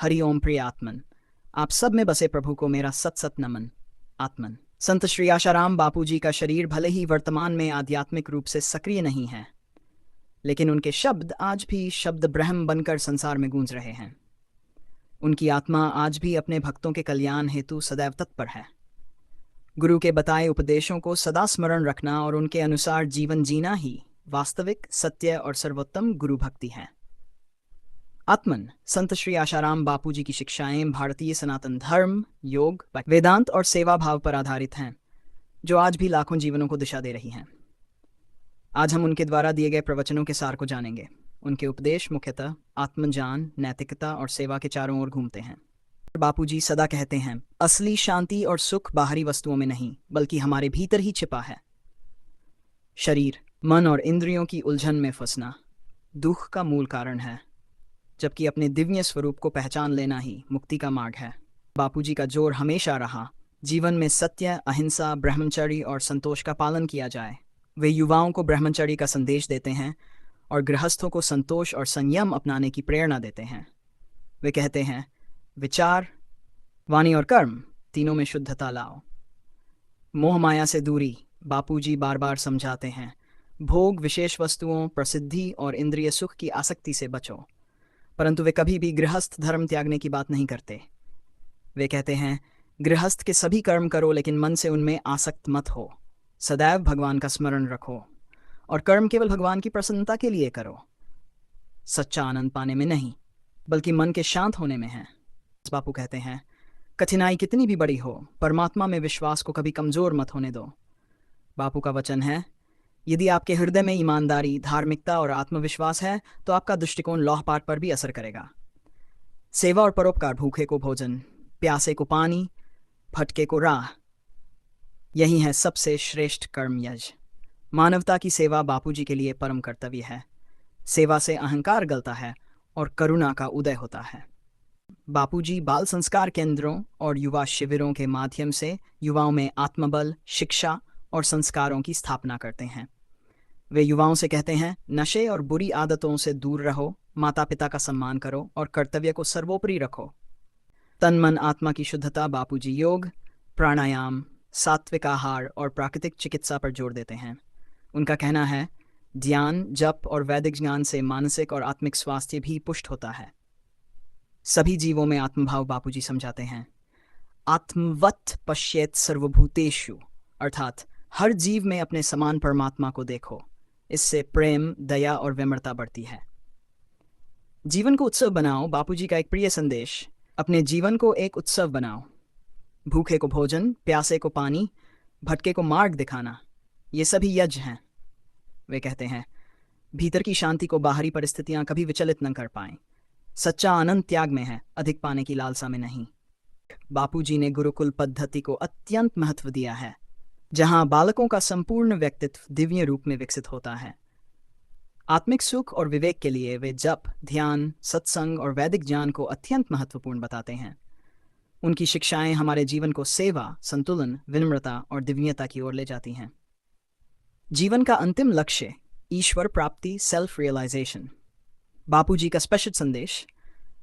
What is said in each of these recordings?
हरि ओम प्रिय आत्मन। आप सब में बसे प्रभु को मेरा सत सत नमन। आत्मन। संत श्री आशाराम बापू जी का शरीर भले ही वर्तमान में आध्यात्मिक रूप से सक्रिय नहीं है, लेकिन उनके शब्द आज भी शब्द ब्रह्म बनकर संसार में गूंज रहे हैं। उनकी आत्मा आज भी अपने भक्तों के कल्याण हेतु सदैव तत्पर है। गुरु के बताए उपदेशों को सदा स्मरण रखना और उनके अनुसार जीवन जीना ही वास्तविक, सत्य और सर्वोत्तम गुरु भक्ति है। आत्मन। संत श्री आशाराम बापू जी की शिक्षाएं भारतीय सनातन धर्म, योग, वेदांत और सेवा भाव पर आधारित हैं, जो आज भी लाखों जीवनों को दिशा दे रही हैं। आज हम उनके द्वारा दिए गए प्रवचनों के सार को जानेंगे। उनके उपदेश मुख्यतः आत्मज्ञान, नैतिकता और सेवा के चारों ओर घूमते हैं। बापू जी सदा कहते हैं, असली शांति और सुख बाहरी वस्तुओं में नहीं, बल्कि हमारे भीतर ही छिपा है। शरीर, मन और इंद्रियों की उलझन में फंसना दुख का मूल कारण है, जबकि अपने दिव्य स्वरूप को पहचान लेना ही मुक्ति का मार्ग है। बापूजी का जोर हमेशा रहा, जीवन में सत्य, अहिंसा, ब्रह्मचर्य और संतोष का पालन किया जाए। वे युवाओं को ब्रह्मचर्य का संदेश देते हैं और गृहस्थों को संतोष और संयम अपनाने की प्रेरणा देते हैं। वे कहते हैं, विचार, वाणी और कर्म तीनों में शुद्धता लाओ। मोह माया से दूरी बापूजी बार बार समझाते हैं। भोग, विशेष वस्तुओं, प्रसिद्धि और इंद्रिय सुख की आसक्ति से बचो। परंतु वे कभी भी गृहस्थ धर्म त्यागने की बात नहीं करते। वे कहते हैं, गृहस्थ के सभी कर्म करो, लेकिन मन से उनमें आसक्त मत हो। सदैव भगवान का स्मरण रखो और कर्म केवल भगवान की प्रसन्नता के लिए करो। सच्चा आनंद पाने में नहीं, बल्कि मन के शांत होने में है। बापू कहते हैं, कठिनाई कितनी भी बड़ी हो, परमात्मा में विश्वास को कभी कमजोर मत होने दो। बापू का वचन है, यदि आपके हृदय में ईमानदारी, धार्मिकता और आत्मविश्वास है, तो आपका दृष्टिकोण लौहपाट पर भी असर करेगा। सेवा और परोपकार, भूखे को भोजन, प्यासे को पानी, भटके को राह, यही है सबसे श्रेष्ठ कर्म यज्ञ। मानवता की सेवा बापूजी के लिए परम कर्तव्य है। सेवा से अहंकार गलता है और करुणा का उदय होता है। बापूजी बाल संस्कार केंद्रों और युवा शिविरों के माध्यम से युवाओं में आत्मबल, शिक्षा और संस्कारों की स्थापना करते हैं। वे युवाओं से कहते हैं, नशे और बुरी आदतों से दूर रहो, माता पिता का सम्मान करो और कर्तव्य को सर्वोपरि रखो। तन मन आत्मा की शुद्धता बापूजी योग, प्राणायाम, सात्विक आहार और प्राकृतिक चिकित्सा पर जोर देते हैं। उनका कहना है, ध्यान, जप और वैदिक ज्ञान से मानसिक और आत्मिक स्वास्थ्य भी पुष्ट होता है। सभी जीवों में आत्मभाव बापूजी समझाते हैं। आत्मवत् पश्येत सर्वभूतेषु, अर्थात हर जीव में अपने समान परमात्मा को देखो। इससे प्रेम, दया और विनम्रता बढ़ती है। जीवन को उत्सव बनाओ, बापूजी का एक प्रिय संदेश। अपने जीवन को एक उत्सव बनाओ। भूखे को भोजन, प्यासे को पानी, भटके को मार्ग दिखाना, ये सभी यज्ञ हैं। वे कहते हैं, भीतर की शांति को बाहरी परिस्थितियां कभी विचलित न कर पाएं। सच्चा आनंद त्याग में है, अधिक पाने की लालसा में नहीं। बापूजी ने गुरुकुल पद्धति को अत्यंत महत्व दिया है, जहां बालकों का संपूर्ण व्यक्तित्व दिव्य रूप में विकसित होता है। आत्मिक सुख और विवेक के लिए वे जप, ध्यान, सत्संग और वैदिक ज्ञान को अत्यंत महत्वपूर्ण बताते हैं। उनकी शिक्षाएं हमारे जीवन को सेवा, संतुलन, विनम्रता और दिव्यता की ओर ले जाती हैं। जीवन का अंतिम लक्ष्य ईश्वर प्राप्ति, सेल्फ रियलाइजेशन। बापूजी का स्पष्ट संदेश,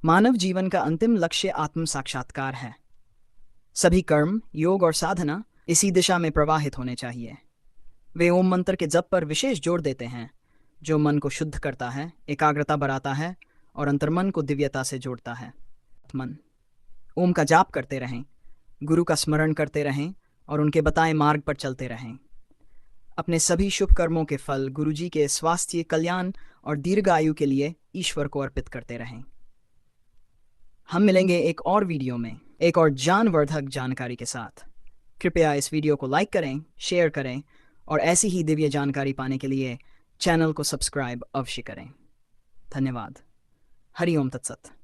मानव जीवन का अंतिम लक्ष्य आत्म साक्षात्कार है। सभी कर्म, योग और साधना इसी दिशा में प्रवाहित होने चाहिए। वे ओम मंत्र के जप पर विशेष जोर देते हैं, जो मन को शुद्ध करता है, एकाग्रता बढ़ाता है और अंतर्मन को दिव्यता से जोड़ता है। मन, ओम का जाप करते रहें, गुरु का स्मरण करते रहें और उनके बताए मार्ग पर चलते रहें। अपने सभी शुभ कर्मों के फल गुरुजी के स्वास्थ्य, कल्याण और दीर्घायु के लिए ईश्वर को अर्पित करते रहें। हम मिलेंगे एक और वीडियो में एक और ज्ञानवर्धक जानकारी के साथ। कृपया इस वीडियो को लाइक करें, शेयर करें और ऐसी ही दिव्य जानकारी पाने के लिए चैनल को सब्सक्राइब अवश्य करें। धन्यवाद। हरि ओम तत्सत।